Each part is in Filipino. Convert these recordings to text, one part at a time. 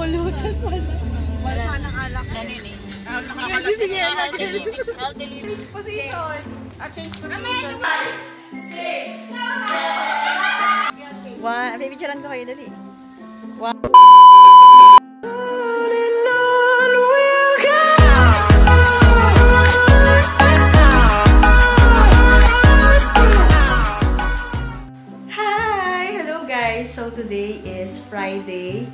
Pulutan pala. Wala sanang alak. Ganun eh. Healthy living. Position. Change position. 6, 7. Pipicturean ko kayo, dali. 1. So today is Friday,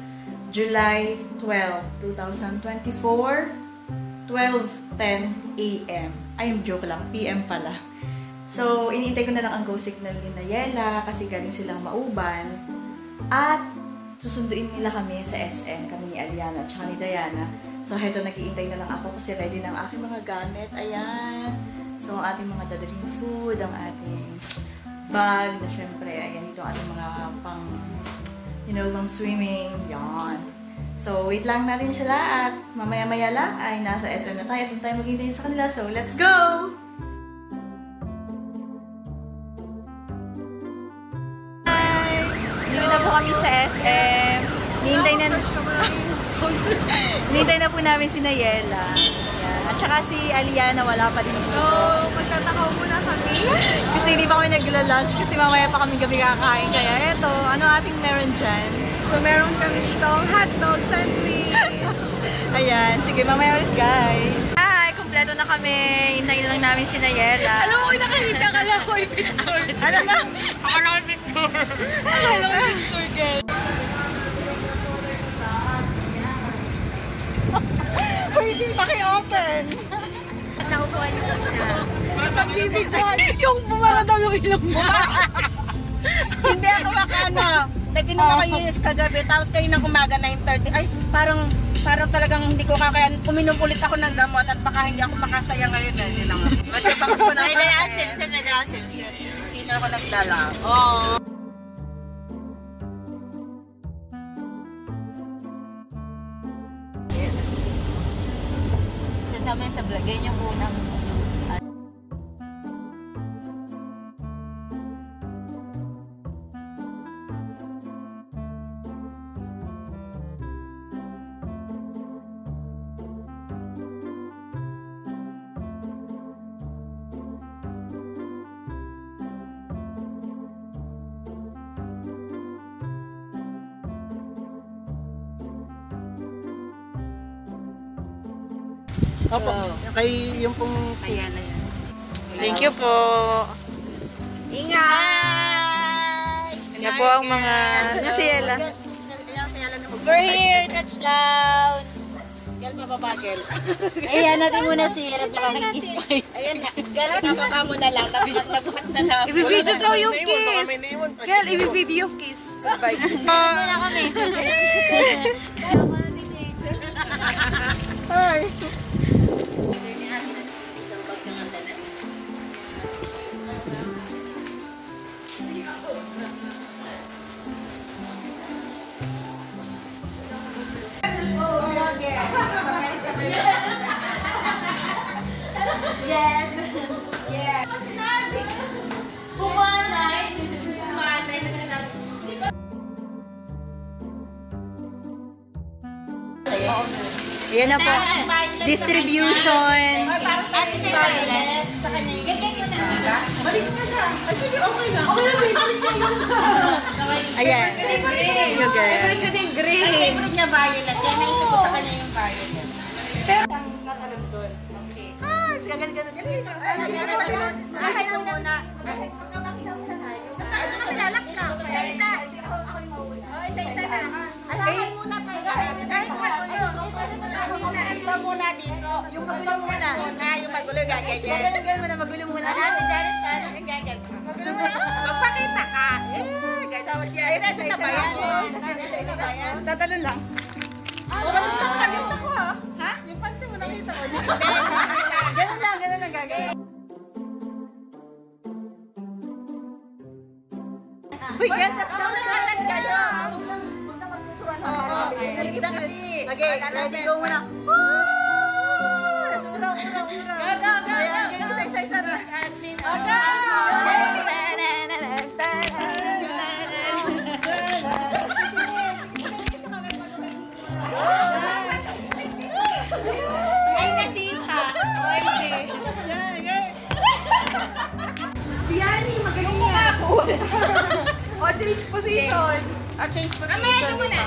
July 12, 2024, 12:10 a.m. Ay, joke lang, PM pala. So, iniintay ko na lang ang go signal ni Nayela kasi galing silang Mauban. At susunduin nila kami sa SM, kami ni Aliana at ni Diana. So, heto, nag-iintay na lang ako kasi ready na ang aking mga gamit. Ayan. So, ang ating mga dadaling food, ang ating bag na syempre, ayan ito ang ating mga pang, pang swimming, yan. So, wait lang natin sila at mamaya-maya lang ay nasa SM na tayo at hindi tayo maghintay sa kanila. So, let's go! Hi! Dito na po kami sa SM. Nihintay na po namin si Nayela. At saka si Aliana wala pa din dito. So, magtatakaw muna kami. Kasi hindi pa kami nagla-lunch kasi mamaya pa kami gabi kakain. Kaya eto, ano ating meron dyan? So, meron kami dito hotdog sandwich. Ayan, sige mamaya ulit guys. Hi, kompleto na kami. Hintayin na lang namin si Nayela. Alam mo, nakakita ka lang ako i-picture. Ano na? Ako lang i-picture. Ako lang i-picture, girl. Hindi paki-open. Naupuan yung isa. Pagbibidyohan. Yung bumara daw yung ilong mo. Hindi ako makano. Nag-inom ako yung kagabi, tapos kayo ng umaga 9:30. Ay, parang talagang hindi ko kakayan. Uminom ulit ako ng gamot at baka hindi ako makasaya ngayon. Hindi naman. Magkapangos ko na ako. May dala silsit. Hindi na ako nagdala. Oo. Sasama sa vlog. Yan yung unang Opo, kay yung pong... Ayan. Thank you po. Ingat! Yan po ang mga... Ano si Yela? We're here, touchdown! Gal, mababagel. Ayan, natin muna si Yela pakakikis pa. Ayan na, gal, mababa mo na lang. Nabuhat na lang. Ibibidyo daw yung kiss. Girl, ibibidyo yung kiss. Goodbye. Muna kami. Hi. Yes! Yes! Humanay! Ayan na po. Distribution. Ate sa violet. Sa kanya yung... Gagay mo na, diba? Balik na siya. Ay, sige, okay lang. Okay lang, balik niya yun. Ayan. Yung girl. Ay, favorite niya violet. Yan, naisip ko sa kanya yung violet. Pero ang katalog doon. Okay. Ganun. Ay, mo muna. Isa-isa. Oh, isa-isa na. Alakan muna tayo lahat. Kahit magulo. Iba muna dito. Yung magulo muna. Yung magulo gaganyan. Magulo muna. Janice, paano yung gaganyan? Magpakita ka. Tapos yan. Isa-isa ba yan? Isa-isa ba yan? Tatalon lang. Nakita ko ha? Yung panty mo nakita ko. Ganun lang gagawin. Uy, yan! Nagkakat kayo. Huwag na magtuturan ako. Oo, salita kasi. Okay, ready go muna. Ura. Go! Ayan, isa na. Go! Ay, nasipa. Okay. Si Yani, magaling yan. O, change position. Change position. Mamaya, ito muna.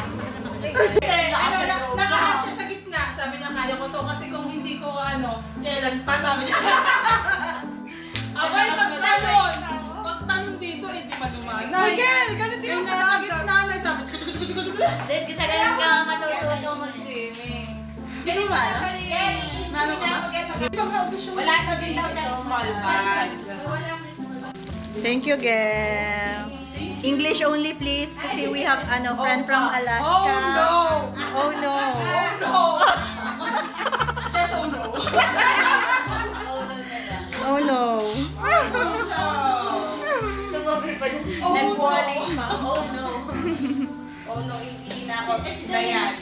Nakahas siya sa gitna. Sabi niya, kaya ko to. Kasi kung hindi ko kailan pa, sabi niya. Abay, pagtalon dito, hindi malumanay. Miguel, ganun din ako sa gitna. Sabi, Then, kasi ganun ka matututo mag-swimming. Hindi ba? Wala na din daw siya small bag. Thank you, Gem. English only, please. Kasi we have friend from Alaska. Oh, no. Just oh no. Oh, no. Nag-polish pa. Oh no. Oh no, hindi na ako. Dayan.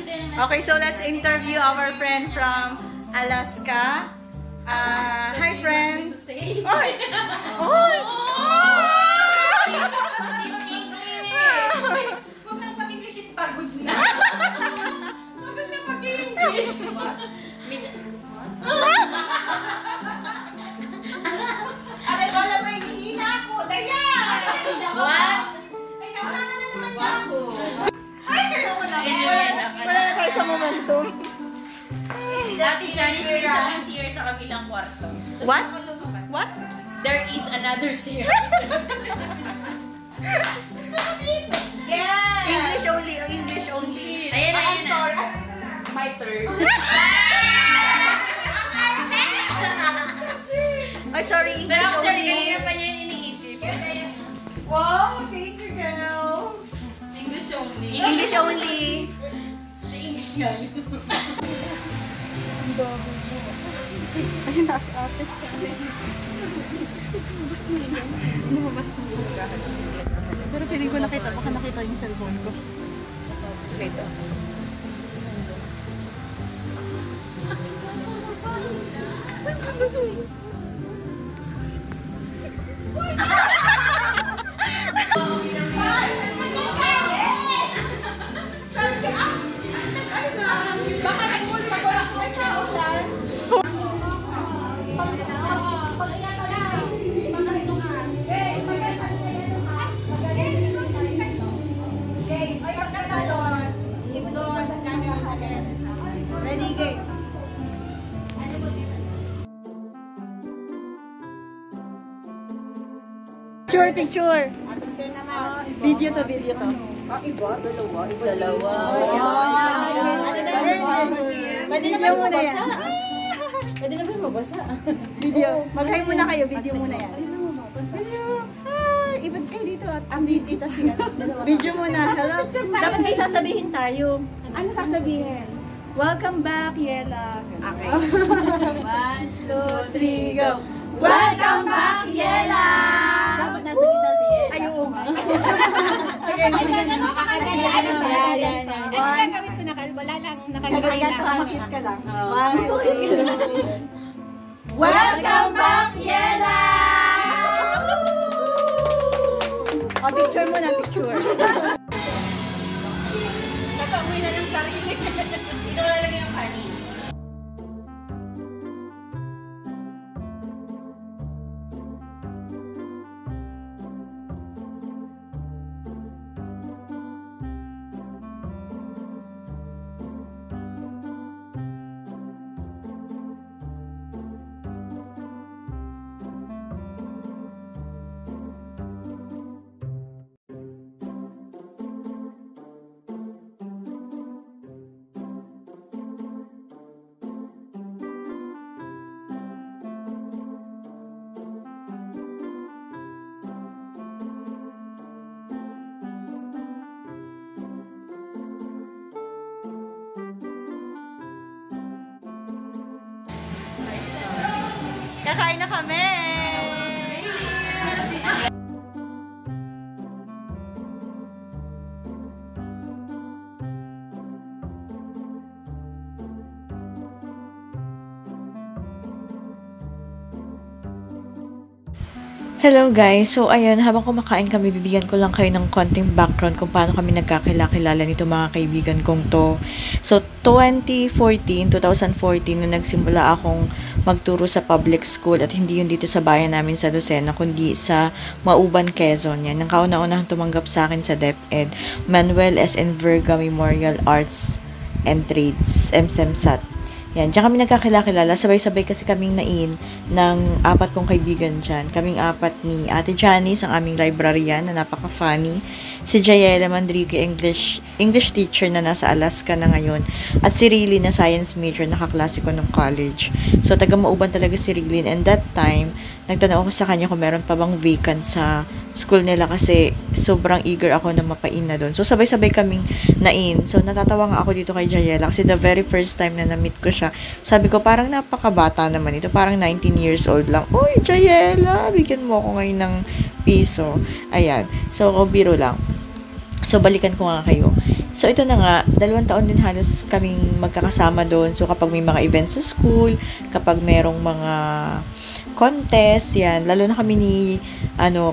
Okay, so let's interview our friend from Alaska. Hi, friend. Oy! Oy! She's English. Huwag nang pag-English at pagod na. Pagod na pag-English. Miss... Aray ko alam mo, hihina ako. Dayan! What? Ay, nawala na naman ako. Wala na kayo sa momentum. Dati Janice, may isa pang CR sa kabilang kwarto. What? What? There is another CR. Yeah! English only. English only. Ayan na, I'm ayan na. sorry. My turn. Ay, sorry. Pero English actually, only. kanina pa niya iniisip. Wow, thank you, girl. English only. English only. English nga yun. Ay, nasa ate. Lumabas na. Pero piling ko nakita. Baka nakita yung cellphone ko. Ito. Ready, game. Picture, picture. Video to, video to. Dalawa. Video muna yan. Pwede na ba mabasa? Video. Mag-hi muna kayo, video muna yan. Video. Hi! Iban kayo dito at ang tita siya. Video muna. Hello. Dapat may sasabihin tayo. Ano sasabihin? Welcome back, Yela. Okay. 1, 2, 3, go! Welcome back, Yela! Dapat nasa kita si Ed. Ayun. Ano gagawin ko na? Wala lang. Nakalagay na. Makit ka lang. Welcome back, Yela! O, picture muna, picture. Nakauwi na ng sarili. Ito na lang yung kanin. Kakain na kami! Hello guys! So ayun, habang kumakain kami, bibigyan ko lang kayo ng konting background kung paano kami nagkakilala nito mga kaibigan kong to. So 2014, nung nagsimula akong magturo sa public school at hindi yun dito sa bayan namin sa Lucena, kundi sa Mauban, Quezon. Yan, ang kauna-unahang tumanggap sa akin sa DepEd, Manuel S. N. Verga Memorial Arts and Trades, MSEMSAT. Yan, diyan kami nagkakilala. Sabay-sabay kasi kaming nain ng 4 kong kaibigan dyan. Kaming 4 ni Ate Janice, ang aming librarian na napaka-funny. Si Jayela Mandrique, English teacher na nasa Alaska na ngayon. At si Riley na science major, nakaklase ko ng college. So, taga-Mauban talaga si Riley. And that time, nagtanong ako sa kanya kung meron pa bang vacant sa school nila kasi sobrang eager ako na mapain na doon. So, sabay-sabay kaming nain. So, natatawa nga ako dito kay Jayela kasi the very first time na na-meet ko siya, sabi ko, parang napakabata naman ito. Parang 19 years old lang. Uy, Jayela, bigyan mo ako ngayon ng piso. Ayan. So, biro lang. So, balikan ko nga kayo. So, ito na nga, 2 taon din halos kaming magkakasama doon. So, kapag may mga events sa school, kapag merong mga contest, yan, lalo na kami ni,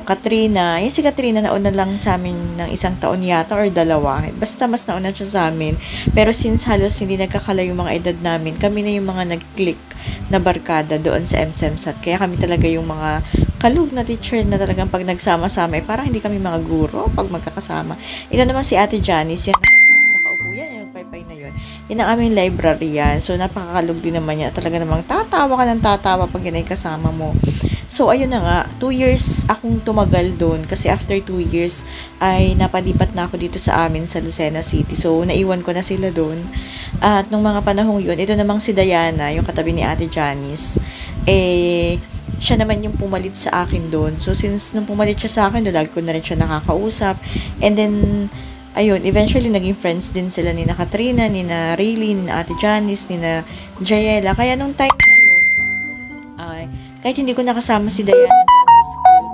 Katrina. Yan si Katrina, nauna lang sa amin ng 1 taon yata or 2. Basta mas nauna siya sa amin. Pero since halos hindi nagkakalayo yung mga edad namin, kami na yung mga nag-click na barkada doon sa MSEMSAT. Kaya kami talaga yung mga kalug na teacher na talagang pag nagsama-sama, parang hindi kami mga guro pag magkakasama. Ito naman si Ate Janice, yan, nakaupo yan, yung paypay na yun. Yan ang aming librarian. So, napakakalug din naman yan. Talaga namang tatawa ka ng tatawa pag yan ay kasama mo. So, ayun na nga, 2 years akong tumagal doon kasi after 2 years ay napalipat na ako dito sa amin sa Lucena City. So, naiwan ko na sila doon. At nung mga panahong yun, ito namang si Diana, yung katabi ni Ate Janice, siya naman yung pumalit sa akin doon. So, since nung pumalit siya sa akin, doon, lagi ko na rin siya nakakausap. And then, ayun, eventually, naging friends din sila ni na Katrina, ni na Rayleigh, ni na Ate Janice, ni na Jayela. Kaya nung time na yun, kahit hindi ko nakasama si Diana doon sa school,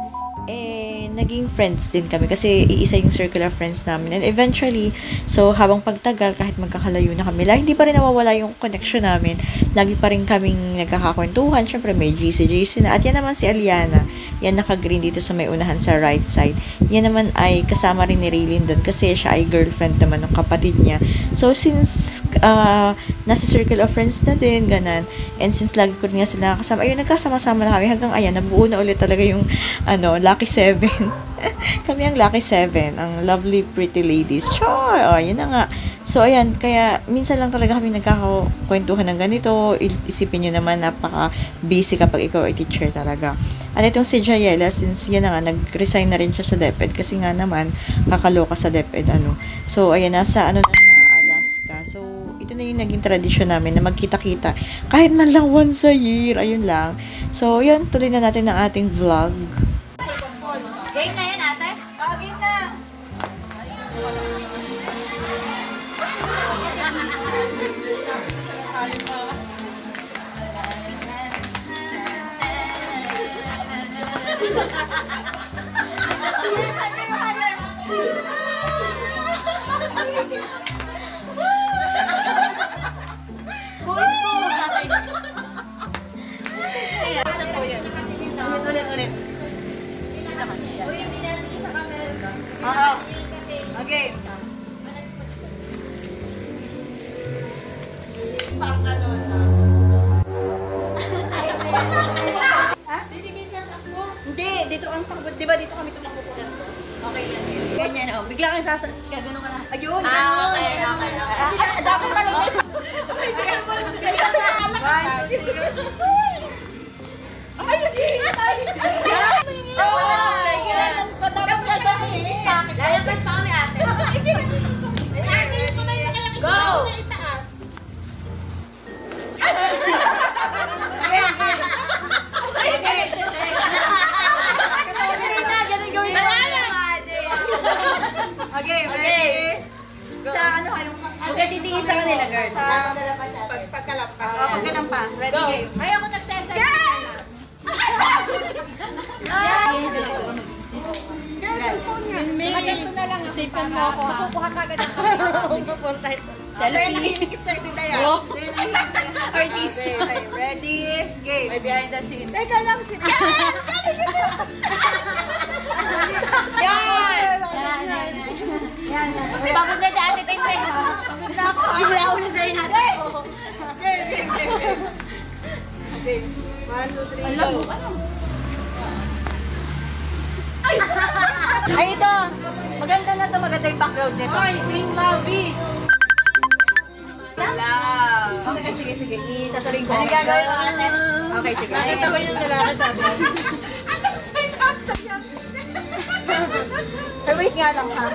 naging friends din kami kasi iisa yung circle of friends namin. And eventually, so habang pagtagal, kahit magkakalayo na kami, hindi pa rin nawawala yung connection namin. Lagi pa rin kaming nagkakakwentuhan. Siyempre, may GC na. At yan naman si Aliana. Yan naka-green dito sa may unahan sa right side. Yan naman ay kasama rin ni Raylene doon kasi siya ay girlfriend naman ng kapatid niya. So, since nasa circle of friends na din, ganan. And since lagi ko rin nga sila nakasama, ayun, nagkasama-sama na kami hanggang ayan, nabuo na ulit talaga yung Lucky 7. Kami ang Lucky 7, ang lovely pretty ladies. Sure, yun na nga. So, ayan, kaya minsan lang talaga kami nagkakakwentuhan ng ganito. Isipin nyo naman, napaka-busy kapag ikaw ay teacher talaga. At itong si Jayela, since yan na nga, nag-resign na rin siya sa DepEd kasi nga naman, kakaloka sa DepEd, So, ayan, nasa, na siya, Alaska. So, ito na yung naging tradisyon namin na magkita-kita. Kahit man lang once a year, ayun lang. So, yun, tuloy na natin ang ating vlog. Game na yan, ate? Game na! Ulit. Okay. Hindi, dito ang takbo. Di ba dito kami tumakbo? Okay yan. Ganyan, bigla kang gano'n ka na. Ayun, okay. Dapat pala yun. Lalabas pa kami, ate. Go! Okay, ready? Sa ano kayo? Huwag ka titingin sa kanila, girl. Pagkalampas. Pagkalampas. Ready? Ay, ako nagsasabi. Nakaganto na lang ako para masukuha ka agad ang kamay. Dahil nakinikit sa si Daya. Artist. Okay, ready, game. May behind the scene. Teka lang, si Pagod na si Ate Tay. Pagod na ako. Wala ako na sa'yo natin. Okay. 1, 2, 3, Alam mo, go. ano? Ay, ito. Maganda na to, maganda yung background nito. Ay, Pink Lovey. Love. Okay, sige, sige. Isasaring ko. Ano gagawin mo, Ate? Okay, sige. Nakita ko yung lalaki sabi. Ay, wait nga lang ha.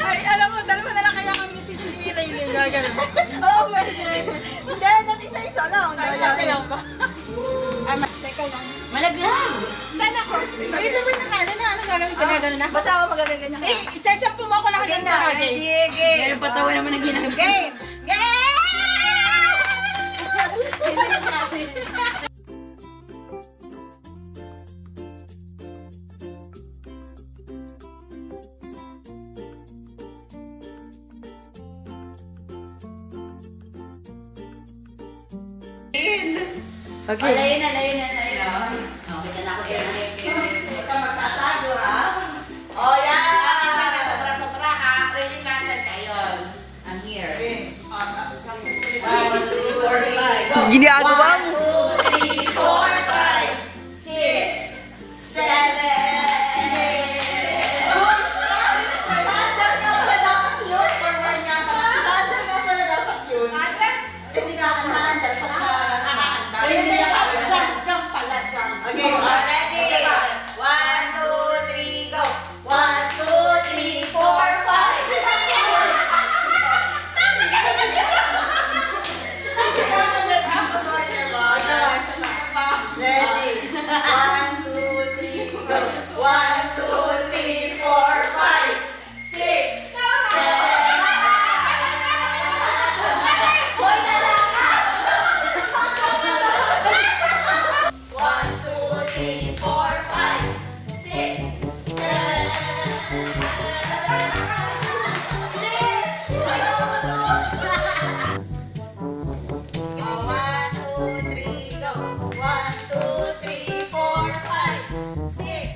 Ay, alam mo, dalawa na lang kaya kami sinira yung gagawin. Oh, pwede. Hindi, dati isa-isa lang. Kasi lang ba? Teka lang. Malaglag. Saan ako? Ay, sabi na nga, ano gagawin ko na gano'n na? Basta ako magaganyan ka. Eh, i-chachap mo ako na kaganda ka, Jay. Game. Meron pa tawa naman ang ginagawa. Game! Okay. Layo na. Okay, na ako. Huwag ka magtatado, ha? Oh, yan! Sobra-sobra, ha? Ready nasan kayo? I'm here. Okay. 1, 2, 3, 4, 5, go! Ginagawa 1, 2, 3, 4, 5, 6, 7, 8. Hindi nga ka naandar. Okay, ready? 1, 2, 3, go! 1, 2, 3, 4, 5. Ready? 1, 2, 3, go. 1, 2, 3, 4, 5, 6, 7. One, two, three, four, five, 6, 1, 2, 3, go. 1, 2, 3, 4, 5, 6,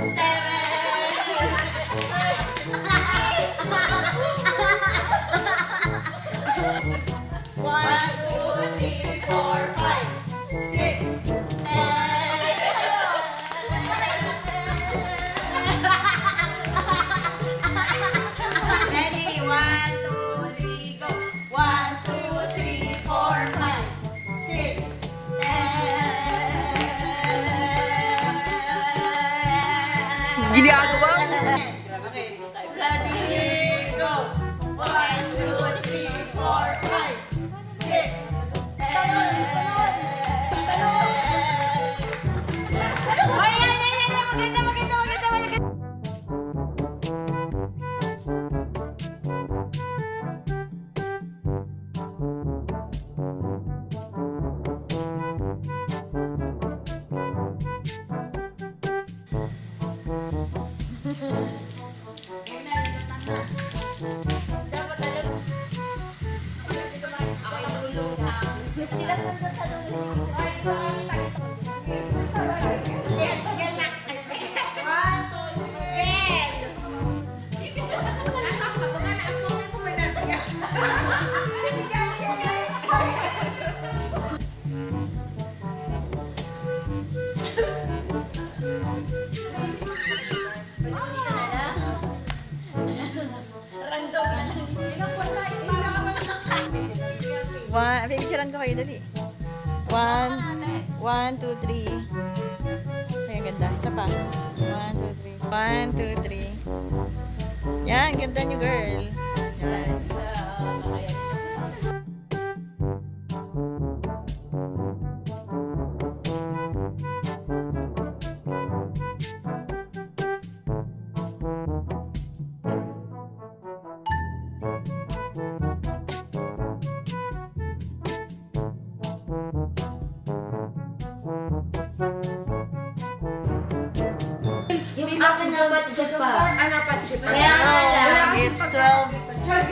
7. 1, 2, 3, 4, 5, 6, 7. Ready? 1, 2, 3, go. 1, 2, 3, 4, 5, 6, 7. Ginagawa mo. Ready? Go. 1, 2, 3, 4, 5, 6, Picturean ko kayo, dali. 1, 1, 2, 3. Ay, ang ganda. Isa pa. 1, 2, 3. 1, 2, 3. Yan, ganda niyo, girl. Yan. Yung akin na budget pa. Ano pa, chip? Kaya nga lang. It's 12.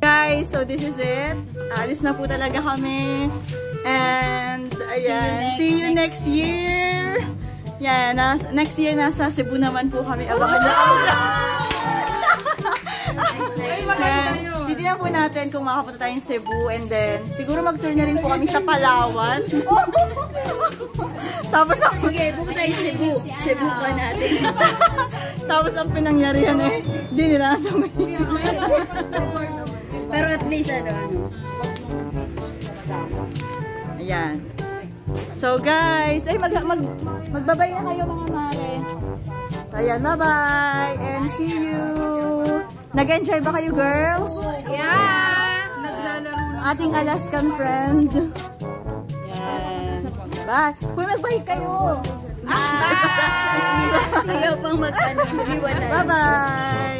Guys, so this is it. Alis na po talaga kami. And, ayan. See you next year. Yan, next year nasa Cebu naman po kami. Abangan nyo. Titignan po natin kung makapunta tayong Cebu. And then, siguro mag-tour na rin po kami sa Palawan. Tapos ang... Sige, pupunta tayo Cebu. Cebu pa natin. Tapos ang pinangyarihan hindi nila nasabi. Pero at least ano. Ayan. So guys, magbabay na kayo mga mare. So ayan, bye-bye and see you. Nag-enjoy ba kayo, girls? Yeah! Ating Alaskan friend. Yan. Bye. Hoy, mag-bye kayo. Ayaw pang mag-ano, humiwalay. Bye-bye!